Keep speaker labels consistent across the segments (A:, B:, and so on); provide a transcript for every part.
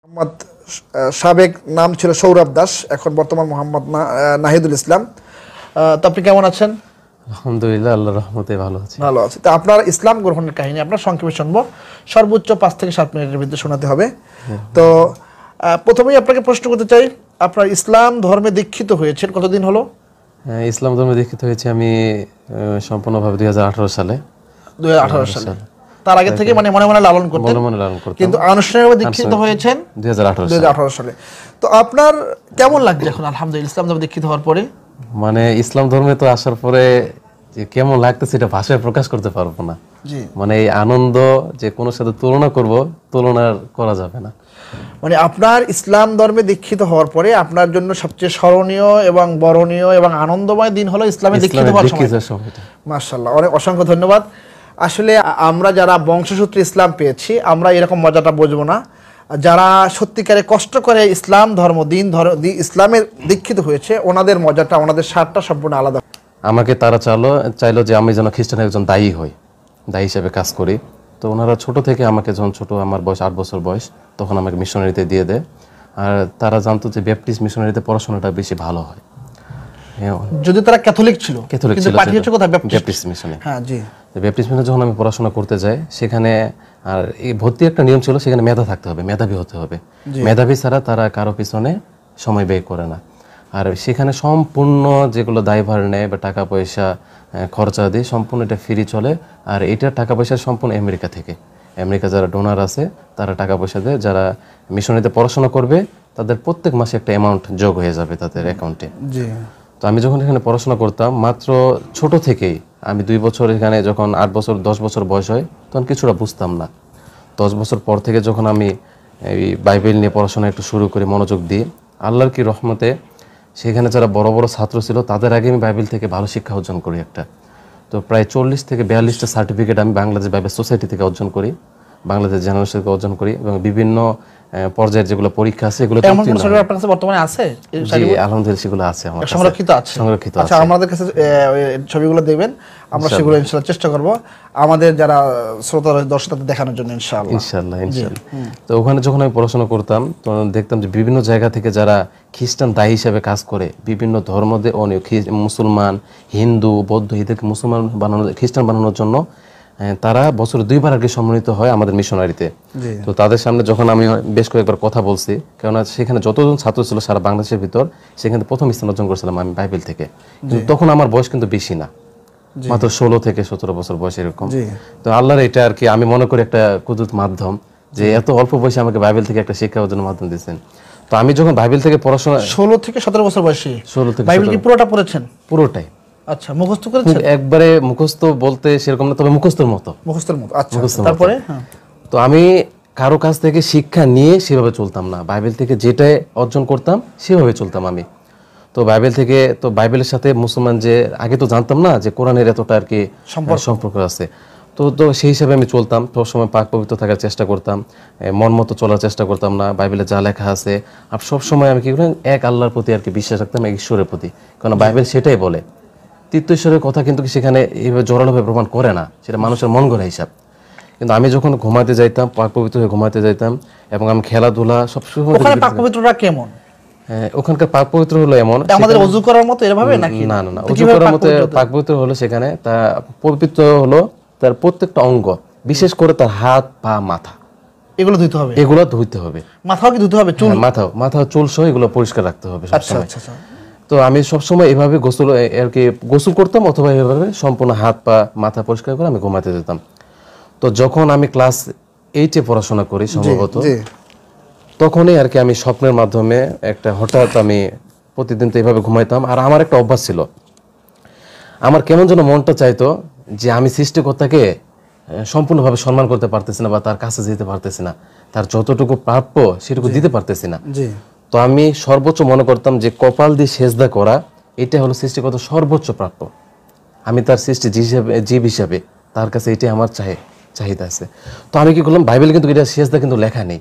A: মোহাম্মদ সাবেক নাম ছিল সৌরভ দাস, এখন বর্তমান মোহাম্মদ নাহিদুল ইসলাম। তো আপনি কেমন আছেন?
B: আলহামদুলিল্লাহ, আল্লাহর রহমতে ভালো আছি।
A: ভালো আছি। তো আপনার ইসলাম গ্রহণের কাহিনী আপনার সংক্ষেপে শুনবো, সর্বোচ্চ 5 থেকে 7 মিনিটের ভিতরে শোনাতে হবে। তো প্রথমেই আপনাকে প্রশ্ন করতে চাই, আপনার ইসলাম ধর্মে দীক্ষিত হয়েছেন কতদিন হলো?
B: ইসলাম ধর্মে দীক্ষিত হয়েছি আমি সম্পূর্ণভাবে 2018 সালে।
A: 2018 সালে। তার আগে থেকে মানে মনে মনে লালন করতেন, কিন্তু আনুষ্ঠানিকভাবে দীক্ষিত হয়েছেন 2018 সালে। তো আপনার কেমন লাগছে এখন আলহামদুলিল্লাহ ইসলাম ধর্মে দীক্ষিত হওয়ার পরে?
B: মানে ইসলাম ধর্মে তো আসার পরে যে কেমন লাগতেছে এটা ভাষায় প্রকাশ করতে পারবো না। মানে এই আনন্দ যে কোনো সাথে তুলনা করব, তুলনা করা যাবে না।
A: মানে আপনার ইসলাম ধর্মে দীক্ষিত হওয়ার পরে আপনার জন্য সবচেয়ে স্মরণীয় এবং বরণীয় এবং আনন্দময় দিন হলো ইসলামে দীক্ষিত হওয়ার সময়। মাশাআল্লাহ, অনেক অসংখ্য ধন্যবাদ। আসলে আমরা যারা বংশসূত্রে ইসলাম পেয়েছি আমরা এরকম মজাটা বুঝবো না। যারা সত্যিকারে কষ্ট করে ইসলাম ধর্ম ইসলামের দীক্ষিত হয়েছে ওনাদের মজাটা, ওনাদের স্বাদটা সম্পূর্ণ আলাদা।
B: আমাকে তারা চাইলো যে আমি যেন খ্রিস্টানের একজন দায়ী হই, দায়ী হিসেবে কাজ করি। তো ওনারা ছোট থেকে আমাকে, যখন ছোট আমার বয়স 8 বছর বয়স, তখন আমাকে মিশনারিতে দিয়ে দেয়। আর তারা জানতো যে ব্যাপটিস্ট মিশনারিতে পড়াশোনাটা বেশি ভালো হয়।
A: যদি তারা ক্যাথলিক ছিল, কিন্তু পাঠিয়েছে কোথায়?
B: ব্যাপটিস্ট মিশনে।
A: হ্যাঁ জি।
B: ব্যাপটিস্ট মিশনে যখন আমি পড়াশোনা করতে যাই, সেখানে আর এই ভর্তি একটা নিয়ম ছিল, সেখানে মেধা থাকতে হবে, মেধাবী হতে হবে। মেধাবী ছাড়া তারা কারো পিছনে সময় ব্যয় করে না। আর সেখানে সম্পূর্ণ যেগুলো দায়ভার নেয় বা টাকা পয়সা খরচা দিয়ে সম্পূর্ণ এটা ফ্রি চলে। আর এটা টাকা পয়সা সম্পূর্ণ আমেরিকা থেকে, আমেরিকা যারা ডোনার আছে তারা টাকা পয়সা দেয়। যারা মিশনারিতে পড়াশোনা করবে তাদের প্রত্যেক মাসে একটা অ্যামাউন্ট যোগ হয়ে যাবে তাদের অ্যাকাউন্টে। তো আমি যখন এখানে পড়াশোনা করতাম, মাত্র ছোট থেকেই আমি 2 বছর এখানে, যখন 8 বছর 10 বছর বয়স হয় তখন কিছুটা বুঝতাম না। 10 বছর পর থেকে যখন আমি এই বাইবেল নিয়ে পড়াশোনা একটু শুরু করি, মনোযোগ দিই, আল্লাহর কি রহমতে সেখানে যারা বড় বড় ছাত্র ছিল তাদের আগে আমি বাইবেল থেকে ভালো শিক্ষা অর্জন করি একটা। তো প্রায় 40 থেকে 42টা সার্টিফিকেট আমি বাংলাদেশ বাইবেল সোসাইটি থেকে অর্জন করি, বাংলাদেশ জেনারেল থেকে অর্জন করি, এবং বিভিন্ন পর্যায়ের যেগুলো পরীক্ষা আছে এগুলো
A: বর্তমানে আছে।
B: জি আলহামদুলিল্লাহ, সেগুলো আছে আমার কাছে,
A: সংরক্ষিত আছে। আচ্ছা, আমাদের কাছে ছবিগুলো দেবেন, আমরা সেগুলো ইনশাআল্লাহ চেষ্টা করব আমাদের যারা শ্রোতা দর্শকদের দেখানোর জন্য ইনশাআল্লাহ।
B: তো ওখানে যখন আমি পড়াশোনা করতাম তখন দেখতাম যে বিভিন্ন জায়গা থেকে যারা খ্রিস্টান দায়ী হিসেবে কাজ করে, বিভিন্ন ধর্ম মুসলমান, হিন্দু, বৌদ্ধ, এদেরকে মুসলমান বানানো, খ্রিস্টান বানানোর জন্য তারা বছরে 2 বার আর কি সম্মানিত হয় আমাদের মিশনারিতে। তো তাদের সামনে যখন আমি বেশ কয়েকবার কথা বলছি, কেননা সেখানে যতজন ছাত্র ছিল সারা বাংলাদেশের ভিতর, সেখানে প্রথম স্থান অর্জন করেছিলাম আমি বাইবেল থেকে। কিন্তু তখন আমার বয়স কিন্তু বেশি না, মাত্র 16 থেকে 17 বছর বয়স এরকম। তো আল্লাহর এটা আর কি আমি মনে করি একটা কুদরত মাধ্যম, যে এত অল্প বয়সে আমাকে বাইবেল থেকে একটা শিক্ষা অর্জনের মাধ্যম দিয়েছেন। তো আমি যখন বাইবেল থেকে পড়াশোনা
A: 16 থেকে 17 বছর বয়সে
B: 16 থেকে
A: বাইবেল কি পুরোটা পড়েছেন?
B: পুরোটাই।
A: আচ্ছা, মুখস্থ করেছেন?
B: একবারে মুখস্থ বলতে সেরকম না, তবে মুখস্থের মতো।
A: আচ্ছা, তারপরে
B: তো আমি কারো কাছ থেকে শিক্ষা নিয়ে সেভাবে চলতাম না, বাইবেল থেকে যেটাই অর্জন করতাম সেভাবে চলতাম আমি। তো বাইবেল থেকে, তো বাইবেলের সাথে মুসলমান যে আগে তো জানতাম না যে কোরআনের এতটা আর কি সম্পর্ক আছে। তো সেই হিসাবে আমি চলতাম, সবসময় পাক পবিত্র থাকার চেষ্টা করতাম, মন মতো চলার চেষ্টা করতাম না, বাইবেলে যা লেখা আছে। আর সবসময় আমি কি করতাম, এক আল্লাহর প্রতি আর কি বিশ্বাস রাখতাম, এক ঈশ্বরের প্রতি। কারণ বাইবেল সেটাই বলে, তৃতীয় ঈশ্বরের কথা কিন্তু সেখানে এইভাবে জোরালোভাবে প্রমাণ করে না, সেটা মানুষের মন গড়া হিসাব। কিন্তু আমি যখন ঘুমাতে যাইতাম, পাক পবিত্র হয়ে ঘুমাতে যাইতাম, এবং আমি খেলাধুলা সবসময়।
A: ওখানে পাক পবিত্রটা কেমন?
B: ওখানকার পাক পবিত্র হলো এমন,
A: আমাদের ওযু করার মতো এভাবে নাকি?
B: না, ওযু করার মতো পাক পবিত্র হলো সেখানে তা পবিত্র হলো তার প্রত্যেকটা অঙ্গ, বিশেষ করে তার হাত, পা, মাথা, এগুলো ধুইতে হবে।
A: মাথাও কি ধুতে হবে? চুল,
B: মাথা চুল সহ এগুলো পরিষ্কার রাখতে হবে সবসময়। তো আমি সবসময় এভাবে গোসল করতাম, অথবা এভাবে সম্পূর্ণ হাত পা মাথা পরিষ্কার করে আমি ঘুমাতে যেতাম। তো যখন আমি ক্লাস 8-এ পড়াশোনা করি সম্ভবত, তখনই আর কি আমি স্বপ্নের মাধ্যমে একটা হঠাৎ আমি প্রতিদিন তো এইভাবে ঘুমাইতাম। আর আমার একটা অভ্যাস ছিল, আমার কেমন যেন মনটা চাইতো যে আমি সৃষ্টিকর্তাকে সম্পূর্ণভাবে সম্মান করতে পারতেছি না, বা তার কাছে যেতে পারতেছি না, তার যতটুকু প্রাপ্য সেটুকু দিতে পারতেছি না। তো আমি সর্বোচ্চ মনে করতাম যে কপাল দিয়ে সেজদা করা, এটা হলো সৃষ্টিকর্তার সর্বোচ্চ প্রাপ্য। আমি তার সৃষ্টি জীব হিসাবে তার কাছে এটাই আমার চাহিদা আছে। তো আমি কি করলাম, বাইবেল কিন্তু এটা সেজদা কিন্তু লেখা নেই।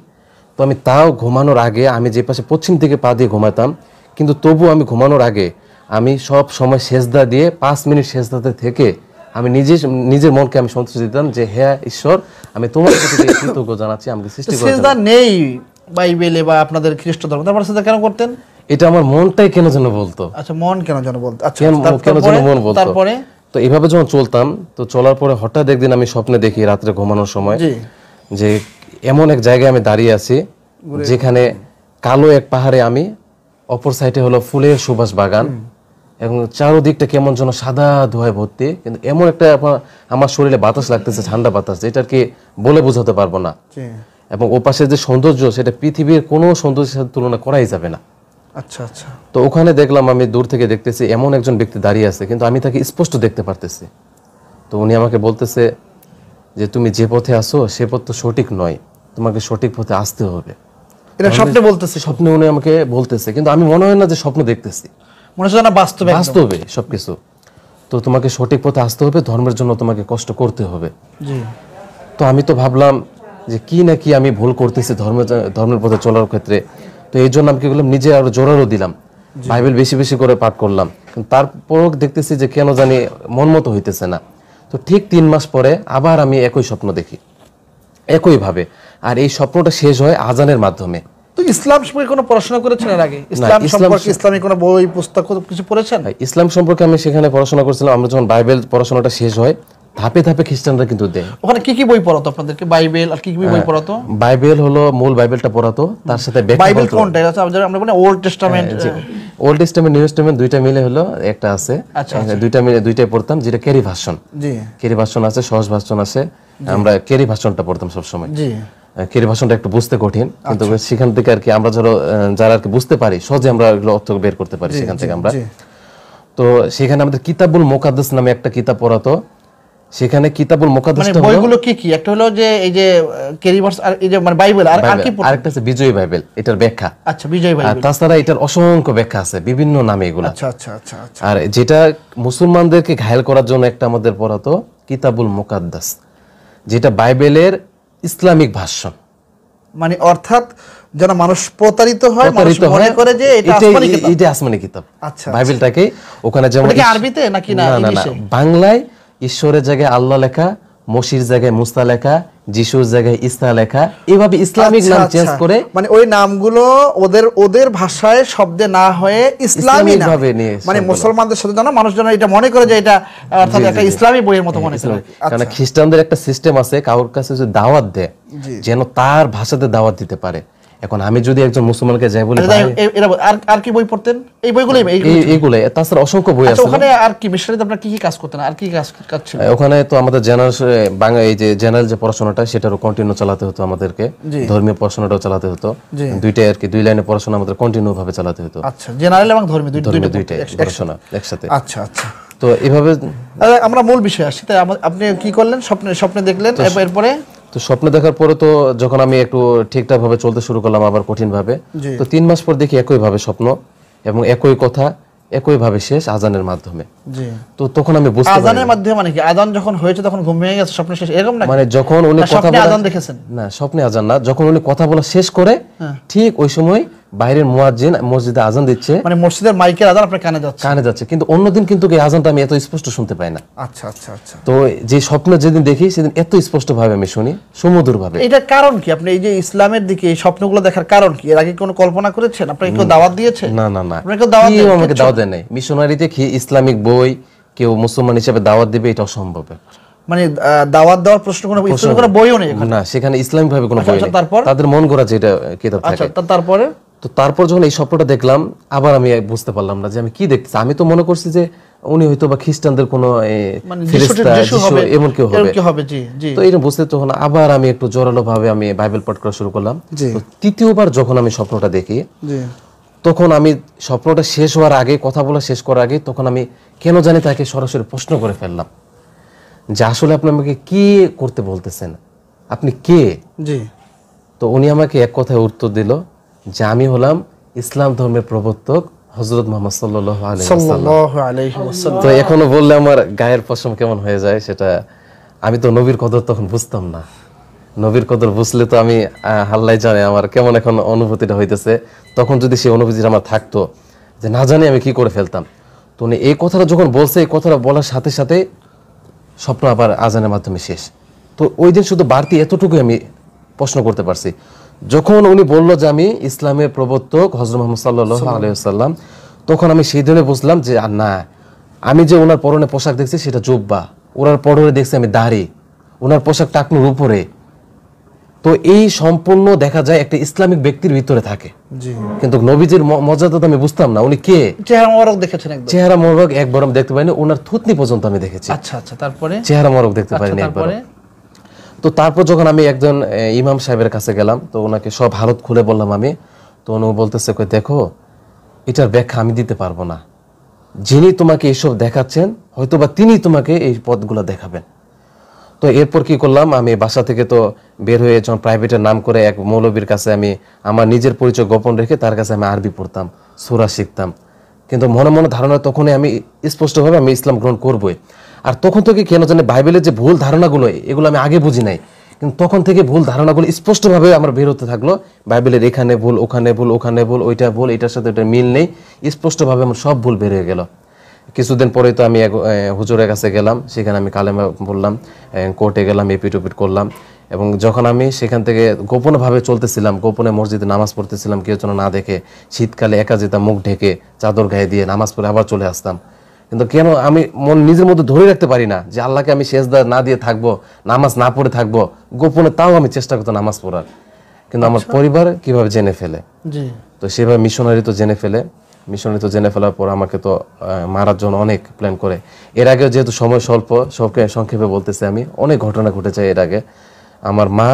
B: তো আমি তাও ঘুমানোর আগে, আমি যে পাশে পশ্চিম দিকে পা দিয়ে ঘুমাতাম, কিন্তু তবু আমি ঘুমানোর আগে আমি সব সময় সেজদা দিয়ে 5 মিনিট সেজদাতে থেকে আমি নিজের মনকে আমি সন্তুষ্ট দিতাম যে হে ঈশ্বর, আমি তোমার প্রতি কৃতজ্ঞ জানাচ্ছি, আমাকে সৃষ্টি করেছেন।
A: সেজদা নেই বাইবেলে বা আপনাদের খ্রিস্ট ধর্ম, তারপরে সেটা কেন করতেন?
B: এটা আমার মনটাই কেন যেন বলতো।
A: আচ্ছা, মন কেন যেন বলতো। আচ্ছা,
B: কেন যেন মন বলতো।
A: তারপরে
B: তো এইভাবে যখন চলতাম, তো চলার পরে হঠাৎ একদিন আমি স্বপ্নে দেখি রাত্রে ঘুমানোর সময় যে এমন এক জায়গায় আমি দাঁড়িয়ে আছি যেখানে কালো এক পাহাড়ে আমি, অপর সাইডে হলো ফুলের সুবাস বাগান, এবং চারোদিকটা কেমন যেন সাদা ধোঁয়ায় ভর্তি, কিন্তু এমন একটা আমার শরীরে বাতাস লাগতেছে, ঠান্ডা বাতাস, যেটা আর কি বলে বোঝাতে পারবো না। এবং ওপাশে যে সৌন্দর্য, সেটা পৃথিবীর কোনো সৌন্দর্যের সাথে তুলনা করাই যাবে না।
A: আচ্ছা আচ্ছা।
B: তো ওখানে দেখলাম, আমি দূর থেকে দেখতেছি এমন একজন ব্যক্তি দাঁড়িয়ে আছে, কিন্তু আমি তাকে স্পষ্ট দেখতে পারতেছি। তো উনি আমাকে বলতেছে যে তুমি যে পথে আসো সে পথ তো সঠিক নয়, তোমাকে সঠিক পথে আসতে হবে।
A: এটা স্বপ্নে বলতেছে?
B: স্বপ্নে উনি আমাকে বলতেছে, কিন্তু আমি মনে হয় না যে স্বপ্ন দেখতেছি,
A: মনে হচ্ছে না বাস্তবে,
B: বাস্তবে সবকিছু। তো তোমাকে সঠিক পথে আসতে হবে, ধর্মের জন্য তোমাকে কষ্ট করতে হবে। তো আমি তো ভাবলাম যে কি না কি আমি ভুল করতেছি ধর্মের পথে চলার ক্ষেত্রে। তো এই জন্য আমি কি করলাম, নিজে আরো জোরালো দিলাম, বাইবেল বেশি বেশি করে পাঠ করলাম। কিন্তু তারপরও দেখতেছি যে কেন জানি মন মতো হইতেছে না। তো ঠিক 3 মাস পরে আবার আমি একই স্বপ্ন দেখি, একই ভাবে। আর এই স্বপ্নটা শেষ হয় আজানের মাধ্যমে।
A: তো ইসলাম সম্পর্কে কোনো পড়াশোনা করেছেন এর আগে? ইসলাম সম্পর্কে ইসলামিক কোনো বই পুস্তক কিছু পড়েছেন?
B: ইসলাম সম্পর্কে আমি সেখানে পড়াশোনা করছিলাম। আমরা যখন বাইবেল পড়াশোনাটা শেষ হয়, ধাপে ধাপে খ্রিস্টানরা কিন্তু দেয়।
A: ওখানে কি কি বই পড়াতো আপনাদেরকে? বাইবেল আর কি কি বই পড়াতো?
B: বাইবেল হলো মূল বাইবেলটা পড়াতো, তার সাথে
A: বাইবেল কোনটা আছে? আমরা বলি old testament,
B: old testament, new testament দুইটা মিলে হলো একটা আছে। দুইটা মিলে দুইটাই পড়তাম, যেটা কেরি ভার্সন। কেরি ভার্সন আছে, সহজ ভার্সন আছে। আমরা কেরি ভার্সনটা পড়তাম সব সময়। কেরি ভার্সনটা একটু বুঝতে কঠিন, কিন্তু সেখান থেকে আর কি আমরা যারা আর কি বুঝতে পারি, সহজে আমরা এগুলো অর্থ বের করতে পারি সেখান থেকে আমরা। তো সেখানে আমাদের কিতাবুল মুকাদ্দাস নামে একটা কিতাব পড়াতো। সেখানে কিতাবুল মুকাদ্দাস
A: মানে বইগুলো কি কি? একটা হলো যে এই যে কেরি ভার্স, আর এই যে মানে বাইবেল, আর কি পড়তো?
B: আরেকটা আছে বিজয় বাইবেল, এটার ব্যাখ্যা।
A: আচ্ছা, বিজয় বাইবেল।
B: তাছাড়া এটার অসংখ্য ব্যাখ্যা আছে বিভিন্ন নামে এগুলো।
A: আচ্ছা আচ্ছা আচ্ছা আচ্ছা।
B: আর যেটা মুসলমানদেরকে ঘায়েল করার জন্য একটা আমাদের পড়াতো কিতাবুল মুকাদ্দাস, যেটা বাইবেলের ইসলামিক ভার্সন।
A: মানে অর্থাৎ যেন মানুষ প্রতারিত হয়, মানুষ মনে করে যে এটা আসমানি কিতাব।
B: এটা আসমানি কিতাব।
A: আচ্ছা,
B: বাইবেলটাকে ওখানে যেমন
A: এটা কি আরবিতে নাকি না ইংলিশে?
B: বাংলায় ঈশ্বরের জায়গায় আল্লাহ লেখা, মসির জায়গায় মুস্তা লেখা, যিশুর জায়গায় ইসা লেখা, এইভাবে ইসলামিক নাম চেঞ্জ করে,
A: মানে ওই নামগুলো ওদের ভাষায় শব্দে না হয়ে ইসলামী নাম, মানে মুসলমানদের সাথে যেন মানুষ যেন এটা মনে করে যে এটা অর্থাৎ একটা ইসলামী বইয়ের মতো মনে করে।
B: কারণ খ্রিস্টানদের একটা সিস্টেম আছে, কারোর কাছে যদি দাওয়াত দেয় যেন তার ভাষাতে দাওয়াত দিতে পারে। এখন আমি যদি একজন মুসলমানকে যাই বলি
A: আর কি বই পড়তেন? এই বইগুলোই,
B: এইগুলাই। তাছাড়া অসংখ্য বই আছে।
A: ওখানে আর কি মিশনারিতে আপনারা কি কি কাজ করতেন? আর কি কাজ ছিল
B: ওখানে? তো আমাদের এই যে জেনারেল যে পড়াশোনাটা, সেটারও কন্টিনিউ চালাতে হতো আমাদেরকে। ধর্মীয় পড়াশোনাটাও চালাতে হতো। দুইটাই আর কি, 2 লাইনের পড়াশোনা আমাদের কন্টিনিউ ভাবে চালাতে হতো।
A: আচ্ছা, জেনারেল এবং ধর্মীয়
B: দুইটাই পড়াশোনা একসাথে।
A: আচ্ছা আচ্ছা।
B: তো এভাবে
A: আমরা মূল বিষয়ে আসি। তাই আপনি কি করলেন? স্বপ্নে দেখলেন, এরপরে?
B: তো স্বপ্ন দেখার পরে তো যখন আমি একটু ঠিকঠাক ভাবে চলতে শুরু করলাম, আবার কঠিন ভাবে, তো 3 মাস পর দেখি একই ভাবে স্বপ্ন এবং একই কথা, একই ভাবে শেষ আজানের মাধ্যমে। তো তখন আমি বুঝতে পারি
A: আজানের মাধ্যমে মানে কি? আজান যখন হয়েছে তখন ঘুম ভেঙে গেছে, স্বপ্ন শেষ, এরকম না?
B: মানে যখন উনি কথা বলা,
A: আজান দেখেছেন?
B: না, স্বপ্নে আজান না, যখন উনি কথা বলা শেষ করে ঠিক ওই সময় বাইরের মুয়াজ্জিন মসজিদে আজান দিচ্ছে,
A: মানে মসজিদের মাইকের আজান আপনার কানে যাচ্ছে।
B: কিন্তু অন্যদিন কিন্তু এই আজানটা আমি এত স্পষ্ট শুনতে পাই না।
A: আচ্ছা আচ্ছা আচ্ছা।
B: তো যে স্বপ্ন যেদিন দেখি সেদিন এত স্পষ্ট ভাবে আমি শুনি, সুমধুর ভাবে।
A: এটার কারণ কি? আপনি এই যে ইসলামের দিকে এই স্বপ্নগুলো দেখার কারণ কি? এর আগে কোনো কল্পনা করেছেন? আপনাকে কেউ দাওয়াত দিয়েছে?
B: না না না, কেউ আমাকে দাওয়াত দেয় নাই। মিশনারিতে কি ইসলামিক বই কেউ মুসলমান হিসেবে দাওয়াত দিবে, এটা অসম্ভব।
A: মানে দাওয়াত দেওয়ার প্রশ্ন কোনো বইও নেই
B: না, সেখানে ইসলামিক ভাবে কোনো বই নেই। তাদের মন গড়া যেটা কিতাব থাকে।
A: তারপরে
B: যখন এই স্বপ্নটা দেখলাম, আবার আমি বুঝতে পারলাম না যে আমি কি দেখতেছি। আমি তো মনে করছি যে উনি হয়তো বা খ্রিস্টানদের কোনো ফেরেশতা, যিশু এমন কেউ হবে। তো এরকম বুঝতে তখন আবার আমি একটু জোরালো ভাবে আমি বাইবেল পাঠ করা শুরু করলাম। তো তৃতীয়বার যখন আমি স্বপ্নটা দেখি, তখন আমি স্বপ্নটা শেষ হওয়ার আগে, কথা বলা শেষ করার আগে, তখন আমি কেন জানি তাকে সরাসরি প্রশ্ন করে ফেললাম যে আসলে আপনি আমাকে কি করতে বলতেছেন, আপনি কে? তো উনি আমাকে এক কথায় উত্তর দিল যে আমি হলাম ইসলাম ধর্মের প্রবর্তক হযরত মুহাম্মদ সাল্লাল্লাহু আলাইহি ওয়াসাল্লাম। তো এখনো বললে আমার গায়ের পশম কেমন হয়ে যায় সেটা। আমি তো নবীর কদর তখন বুঝতাম না। নবীর কদর বুঝলে তো আমি আল্লাহই জানে আমার কেমন এখন অনুভূতিটা হইতেছে। তখন যদি সেই অনুভূতিটা আমার থাকতো, যে না জানি আমি কি করে ফেলতাম। তো উনি এই কথাটা যখন বলছে, এই কথাটা বলার সাথে সাথে স্বপ্ন আবার আজানের মাধ্যমে শেষ। তো ওই দিন শুধু বাড়তি এতটুকুই আমি প্রশ্ন করতে পারছি। যখন উনি বলল যে আমি ইসলামের প্রবর্তক হযরত মুহাম্মদ সাল্লাল্লাহু আলাইহি ওয়াসাল্লাম, তখন আমি সেই দিনে বুঝলাম যে না, আমি যে ওনার পরনে পোশাক দেখছি সেটা জুব্বা, ওনার পরনে দেখছি আমি দাড়ি, ওনার পোশাক টাকনুর উপরে। তো এই সম্পূর্ণ দেখা যায় একটা ইসলামিক ব্যক্তির ভিতরে থাকে। কিন্তু নবীজির মর্যাদা তো আমি বুঝতাম না, উনি কে।
A: চেহারা মোবারক দেখেছেন একদম?
B: চেহারা মোবারক একবার আমি দেখতে পাইনি, ওনার থুতনি পর্যন্ত আমি দেখেছি।
A: আচ্ছা আচ্ছা, তারপরে
B: চেহারা মোবারক দেখতে পাইনি একবার। তো তারপর যখন আমি একজন ইমাম সাহেবের কাছে গেলাম, তো ওনাকে সব হালত খুলে বললাম আমি, তো উনি বলতেছে দেখো এটার ব্যাখ্যা আমি দিতে পারবো না, যিনি তোমাকে এইসব দেখাচ্ছেন হয়তোবা তিনি তোমাকে এই পথগুলো দেখাবেন। তো এরপর কি করলাম, আমি বাসা থেকে তো বের হয়ে যখন প্রাইভেটের নাম করে এক মৌলবীর কাছে আমি আমার নিজের পরিচয় গোপন রেখে তার কাছে আমি আরবি পড়তাম, সূরা শিখতাম। কিন্তু মনে মনে ধারণা তখনই আমি স্পষ্টভাবে আমি ইসলাম গ্রহণ করবই। আর তখন থেকে কেন জানি বাইবেলের যে ভুল ধারণাগুলো এগুলো আমি আগে বুঝি নাই, কিন্তু তখন থেকে ভুল ধারণাগুলো স্পষ্টভাবে আমার বের হতে থাকলো। বাইবেলের এখানে ভুল, ওখানে ভুল, ওখানে ভুল, ওইটা ভুল, এটার সাথে ওইটা মিল নেই, স্পষ্টভাবে আমার সব ভুল বের হয়ে গেল। কিছুদিন পরে তো আমি এক হুজুরের কাছে গেলাম, সেখানে আমি কালেমা বললাম, কোর্টে গেলাম, এপিট করলাম। এবং যখন আমি সেখান থেকে গোপনভাবে চলতেছিলাম, গোপনে মসজিদে নামাজ পড়তেছিলাম, কেউ যেন না দেখে, শীতকালে একা যেতাম মুখ ঢেকে, চাদর গায়ে দিয়ে নামাজ পড়ে আবার চলে আসতাম। কিন্তু কেন আমি নিজের মধ্যে ধরে রাখতে পারি না যে আল্লাহকে আমি সেজদা না দিয়ে থাকবো, নামাজ না পড়ে থাকবো, গোপনে তাও আমি চেষ্টা করতাম নামাজ পড়ার। কিন্তু আমার পরিবার কিভাবে জেনে ফেলে, তো সেভাবে মিশনারি তো জেনে ফেলার পর আমাকে তো মারার জন্য অনেক প্ল্যান করে। এর আগে যেহেতু সময় স্বল্প, সবকে সংক্ষেপে বলতেছে আমি, অনেক ঘটনা ঘটেছে এর আগে। আমার মা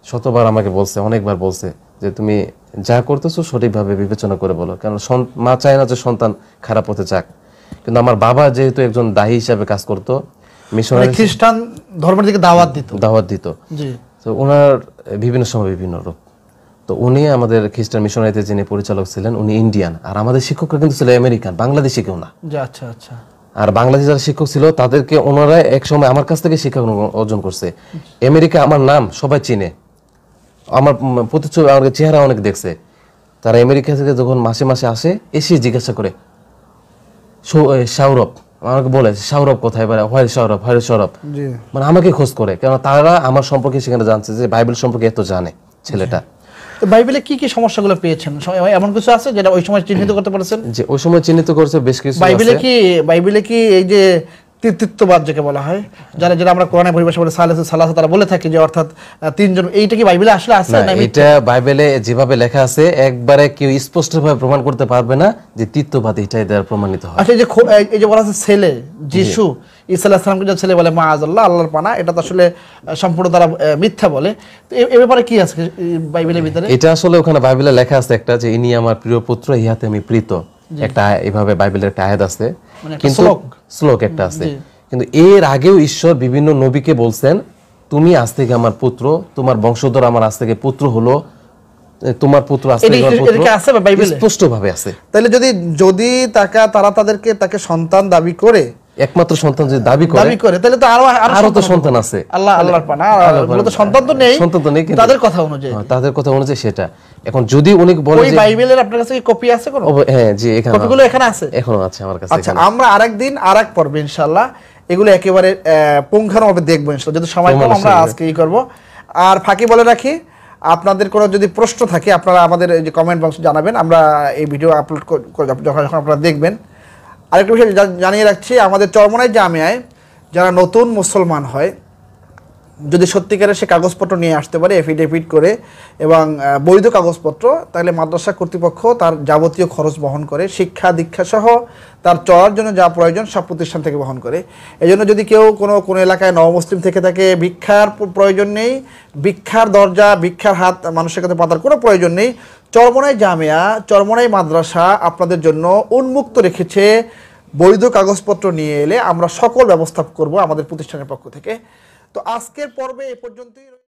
B: শতবার আমাকে বলছে, অনেকবার বলছে যে তুমি যা করতেছো সঠিকভাবে বিবেচনা করে বলো, কারণ মা চায় না যে সন্তান খারাপ হতে চাক। কিন্তু আমার বাবা যেহেতু একজন দায়ী হিসাবে কাজ করতো, মিশনারি
A: খ্রিস্টান ধর্মের দিকে দাওয়াত দিত, তো
B: ওনার বিভিন্ন সময় বিভিন্ন রূপ। তো উনি আমাদের খ্রিস্টান মিশনারিতে যিনি পরিচালক ছিলেন উনি ইন্ডিয়ান, আর আমাদের শিক্ষকরা কিন্তু ছিল আমেরিকান, বাংলাদেশি কেউ না।
A: আচ্ছা আচ্ছা।
B: আর বাংলাদেশি যারা শিক্ষক ছিল তাদেরকে ওনারা এক সময় আমার কাছ থেকে শিক্ষা অর্জন করছে। আমেরিকা আমার নাম সবাই চিনে, আমার প্রতিচ্ছবি, আমার চেহারা অনেক দেখছে। তারা আমেরিকা থেকে যখন মাসে মাসে আসে, এসে জিজ্ঞাসা করে সৌরভ, আমাকে বলে সৌরভ কোথায়, হয় সৌরভ, হয় সৌরভ, মানে আমাকে খোঁজ করে, কারণ তারা আমার সম্পর্কে সেখানে জানছে যে বাইবেল সম্পর্কে এত জানে ছেলেটা।
A: তো বাইবেলে কি কি সমস্যাগুলো পেয়েছেন, এমন কিছু আছে যেটা ওই সময় চিহ্নিত করতে পারছেন?
B: যে ওই সময় চিহ্নিত করেছে বেশ কিছু।
A: বাইবেলে কি এই যে তৃতীয়বাদ যাকে বলা হয়, যারা আমরা কোরআনে পরিভাষা বলে সালাসা, তারা বলে থাকে যে অর্থাৎ তিনজন, এইটা কি বাইবেলে আসলে আছে না?
B: এটা বাইবেলে যেভাবে লেখা আছে একবারে কেউ স্পষ্টভাবে প্রমাণ করতে পারবে না যে তৃতীয়বাদ এটাই দ্বারা প্রমাণিত হয়।
A: আচ্ছা, এই যে বলা আছে ছেলে যিশু ঈসা আলাইহিস সালামকে যে ছেলে বলে মাআযাল্লাহ, আল্লাহর পানা, এটা তো আসলে সম্পূর্ণ তারা মিথ্যা বলে। তো এই ব্যাপারে কি আছে বাইবেলের ভিতরে?
B: এটা আসলে ওখানে বাইবেলে লেখা আছে একটা যে ইনি আমার প্রিয় পুত্র, ইহাতে আমি প্রীত, একটা এইভাবে বাইবেলের একটা আয়াত আছে, কিন্তু শ্লোক একটা আছে। কিন্তু এর আগেও ঈশ্বর বিভিন্ন নবীকে বলছেন তুমি আজ থেকে আমার পুত্র, তোমার বংশধর আমার আজ থেকে পুত্র হলো, তোমার পুত্র আজ থেকে আমার পুত্র, স্পষ্টভাবে আছে।
A: তাহলে যদি তারা তাকে সন্তান দাবি করে,
B: একমাত্র সন্তান যদি দাবি করে
A: তাহলে তো
B: আরো তো সন্তান আছে,
A: আল্লাহর পানা, সন্তান তো নেই, তাদের কথা অনুযায়ী
B: সেটা। এখন যদি উনি বলে
A: ওই বাইবেলের আপনার কাছে কি কপি আছে কোনো?
B: হ্যাঁ জি, এখানে
A: কপিগুলো এখানে আছে,
B: এখনো আছে আমার কাছে।
A: আচ্ছা, আমরা আরেকদিন আরেক পর্বে ইনশাআল্লাহ এগুলো একেবারে পুঙ্খানুভাবে দেখবো ইনশাআল্লাহ, যদি সময় কম আমরা আজকে করব। আর ফাঁকি বলে রাখি, আপনাদের কোনো যদি প্রশ্ন থাকে আপনারা আমাদের এই যে কমেন্ট বক্সে জানাবেন, আমরা এই ভিডিও আপলোড করে যখন আপনারা দেখবেন। আরেকটা বিষয় জানিয়ে রাখছি, আমাদের চরমোনাই জামিয়ায় যারা নতুন মুসলমান হয়, যদি সত্যিকারের সে কাগজপত্র নিয়ে আসতে পারে এফিডেভিট করে এবং বৈধ কাগজপত্র, তাহলে মাদ্রাসা কর্তৃপক্ষ তার যাবতীয় খরচ বহন করে, শিক্ষা দীক্ষা সহ তার চলার জন্য যা প্রয়োজন সব প্রতিষ্ঠান থেকে বহন করে। এই জন্য যদি কেউ কোনো এলাকায় নবমুসলিম থেকে থাকে, ভিক্ষার প্রয়োজন নেই, ভিক্ষার দরজা, ভিক্ষার হাত মানুষের কাছে পাতার কোনো প্রয়োজন নেই। চরমোনাই জামিয়া, চরমোনাই মাদ্রাসা আপনাদের জন্য উন্মুক্ত রেখেছে। বৈধ কাগজপত্র নিয়ে এলে আমরা সকল ব্যবস্থা করব আমাদের প্রতিষ্ঠানের পক্ষ থেকে। তো আজকের পর্বে এ পর্যন্তই।